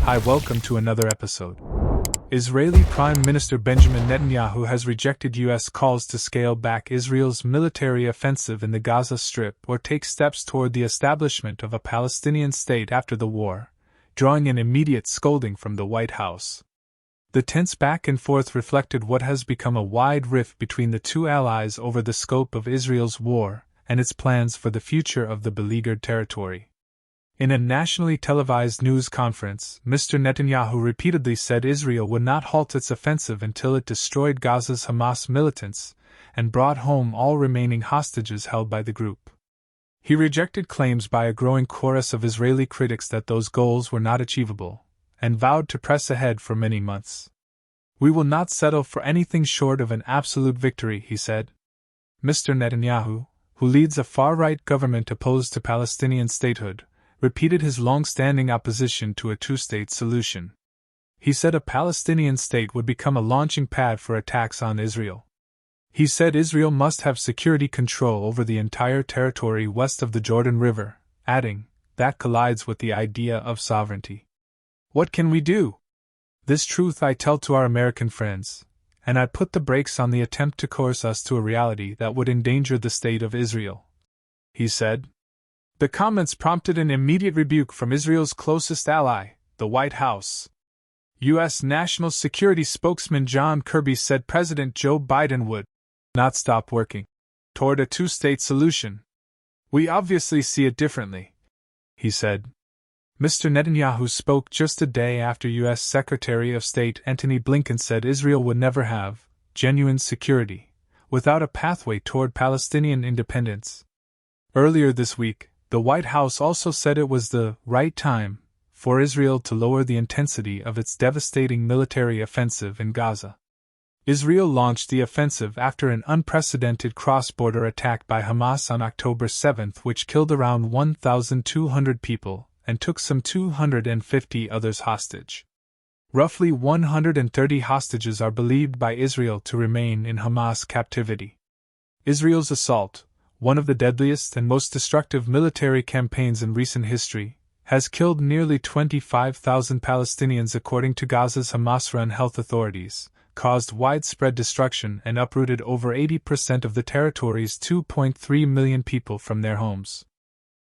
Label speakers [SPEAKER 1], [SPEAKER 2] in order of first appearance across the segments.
[SPEAKER 1] Hi, welcome to another episode. Israeli Prime Minister Benjamin Netanyahu has rejected U.S. calls to scale back Israel's military offensive in the Gaza Strip or take steps toward the establishment of a Palestinian state after the war, drawing an immediate scolding from the White House. The tense back and forth reflected what has become a wide rift between the two allies over the scope of Israel's war and its plans for the future of the beleaguered territory. In a nationally televised news conference, Mr. Netanyahu repeatedly said Israel would not halt its offensive until it destroyed Gaza's Hamas militants and brought home all remaining hostages held by the group. He rejected claims by a growing chorus of Israeli critics that those goals were not achievable, and vowed to press ahead for many months. "We will not settle for anything short of an absolute victory," he said. Mr. Netanyahu, who leads a far-right government opposed to Palestinian statehood, repeated his long-standing opposition to a two-state solution. He said a Palestinian state would become a launching pad for attacks on Israel. He said Israel must have security control over the entire territory west of the Jordan River, adding, "That collides with the idea of sovereignty. What can we do? This truth I tell to our American friends, and I put the brakes on the attempt to coerce us to a reality that would endanger the state of Israel," he said. The comments prompted an immediate rebuke from Israel's closest ally, the White House. U.S. National Security spokesman John Kirby said President Joe Biden would not stop working toward a two-state solution. "We obviously see it differently," he said. Mr. Netanyahu spoke just a day after U.S. Secretary of State Antony Blinken said Israel would never have genuine security without a pathway toward Palestinian independence. Earlier this week, the White House also said it was the right time for Israel to lower the intensity of its devastating military offensive in Gaza. Israel launched the offensive after an unprecedented cross-border attack by Hamas on October 7, which killed around 1,200 people and took some 250 others hostage. Roughly 130 hostages are believed by Israel to remain in Hamas captivity. Israel's assault, one of the deadliest and most destructive military campaigns in recent history, has killed nearly 25,000 Palestinians according to Gaza's Hamas-run health authorities, caused widespread destruction and uprooted over 80% of the territory's 2.3 million people from their homes.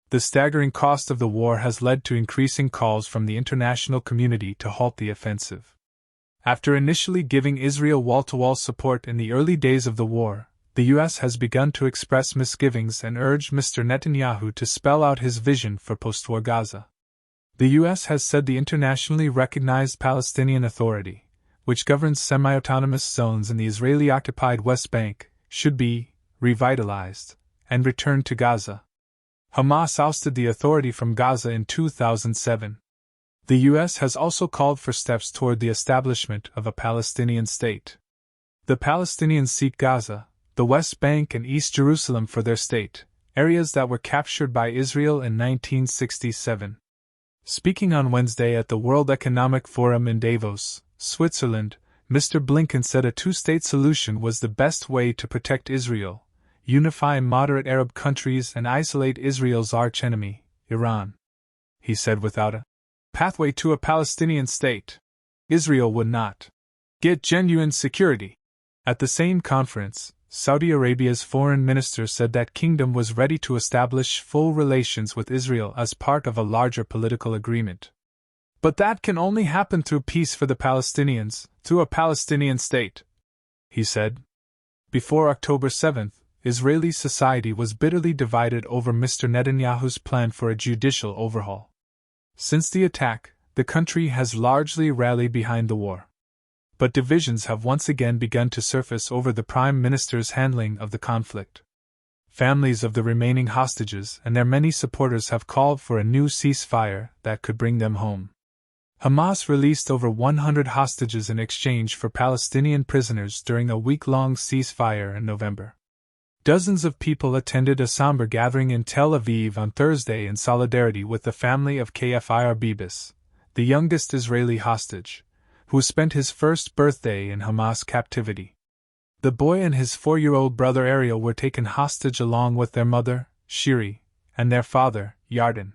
[SPEAKER 1] The staggering cost of the war has led to increasing calls from the international community to halt the offensive. After initially giving Israel wall-to-wall support in the early days of the war, the U.S. has begun to express misgivings and urge Mr. Netanyahu to spell out his vision for post-war Gaza. The U.S. has said the internationally recognized Palestinian Authority, which governs semi-autonomous zones in the Israeli-occupied West Bank, should be revitalized and returned to Gaza. Hamas ousted the authority from Gaza in 2007. The U.S. has also called for steps toward the establishment of a Palestinian state. The Palestinians seek Gaza, the West Bank and East Jerusalem for their state, areas that were captured by Israel in 1967. Speaking on Wednesday at the World Economic Forum in Davos, Switzerland, Mr. Blinken said a two-state solution was the best way to protect Israel, unify moderate Arab countries and isolate Israel's archenemy, Iran. He said without a pathway to a Palestinian state, Israel would not get genuine security. At the same conference, Saudi Arabia's foreign minister said that kingdom was ready to establish full relations with Israel as part of a larger political agreement. But that can only happen through peace for the Palestinians, through a Palestinian state, he said. Before October 7, Israeli society was bitterly divided over Mr. Netanyahu's plan for a judicial overhaul. Since the attack, the country has largely rallied behind the war. But divisions have once again begun to surface over the Prime Minister's handling of the conflict. Families of the remaining hostages and their many supporters have called for a new ceasefire that could bring them home. Hamas released over 100 hostages in exchange for Palestinian prisoners during a week-long ceasefire in November. Dozens of people attended a somber gathering in Tel Aviv on Thursday in solidarity with the family of Kfir Bibas, the youngest Israeli hostage, who spent his first birthday in Hamas captivity. The boy and his 4-year-old brother Ariel were taken hostage along with their mother, Shiri, and their father, Yarden.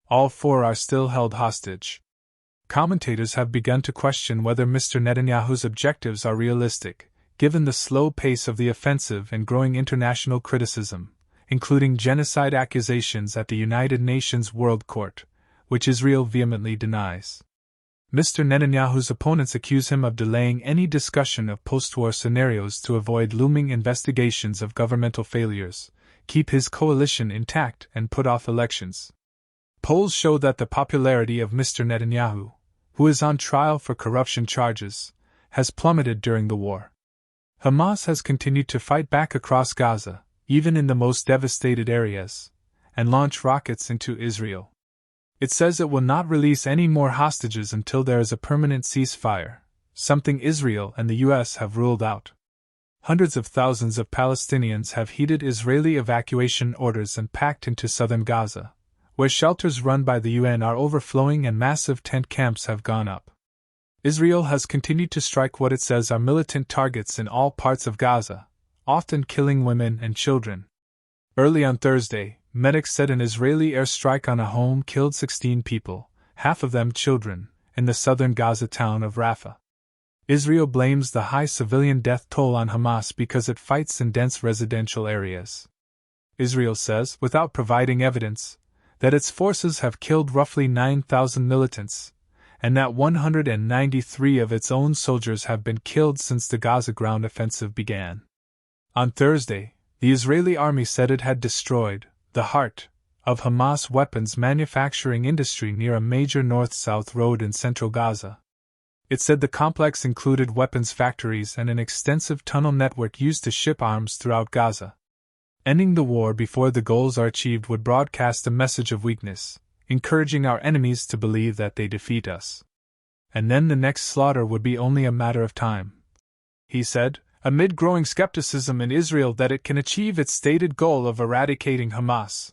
[SPEAKER 1] All four are still held hostage. commentators have begun to question whether Mr. Netanyahu's objectives are realistic, given the slow pace of the offensive and growing international criticism, including genocide accusations at the United Nations World Court, which Israel vehemently denies. Mr. Netanyahu's opponents accuse him of delaying any discussion of post-war scenarios to avoid looming investigations of governmental failures, keep his coalition intact, and put off elections. Polls show that the popularity of Mr. Netanyahu, who is on trial for corruption charges, has plummeted during the war. Hamas has continued to fight back across Gaza, even in the most devastated areas, and launch rockets into Israel. It says it will not release any more hostages until there is a permanent ceasefire, something Israel and the U.S. have ruled out. Hundreds of thousands of Palestinians have heeded Israeli evacuation orders and packed into southern Gaza, where shelters run by the UN are overflowing and massive tent camps have gone up. Israel has continued to strike what it says are militant targets in all parts of Gaza, often killing women and children. Early on Thursday, medics said an Israeli airstrike on a home killed 16 people, half of them children, in the southern Gaza town of Rafah. Israel blames the high civilian death toll on Hamas because it fights in dense residential areas. Israel says, without providing evidence, that its forces have killed roughly 9,000 militants, and that 193 of its own soldiers have been killed since the Gaza ground offensive began. On Thursday, the Israeli army said it had destroyed the heart of Hamas weapons manufacturing industry near a major north-south road in central Gaza. It said the complex included weapons factories and an extensive tunnel network used to ship arms throughout Gaza. Ending the war before the goals are achieved would broadcast a message of weakness, encouraging our enemies to believe that they defeat us. And then the next slaughter would be only a matter of time, he said, amid growing skepticism in Israel that it can achieve its stated goal of eradicating Hamas.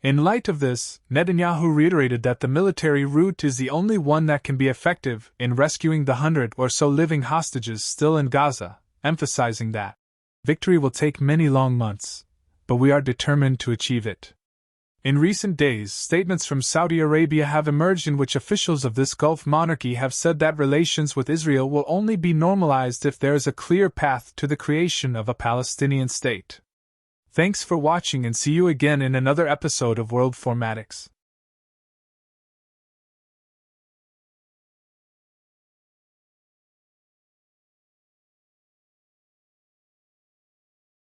[SPEAKER 1] In light of this, Netanyahu reiterated that the military route is the only one that can be effective in rescuing the 100 or so living hostages still in Gaza, emphasizing that victory will take many long months, but we are determined to achieve it. In recent days, statements from Saudi Arabia have emerged in which officials of this Gulf monarchy have said that relations with Israel will only be normalized if there is a clear path to the creation of a Palestinian state. Thanks for watching and see you again in another episode of World Formatics.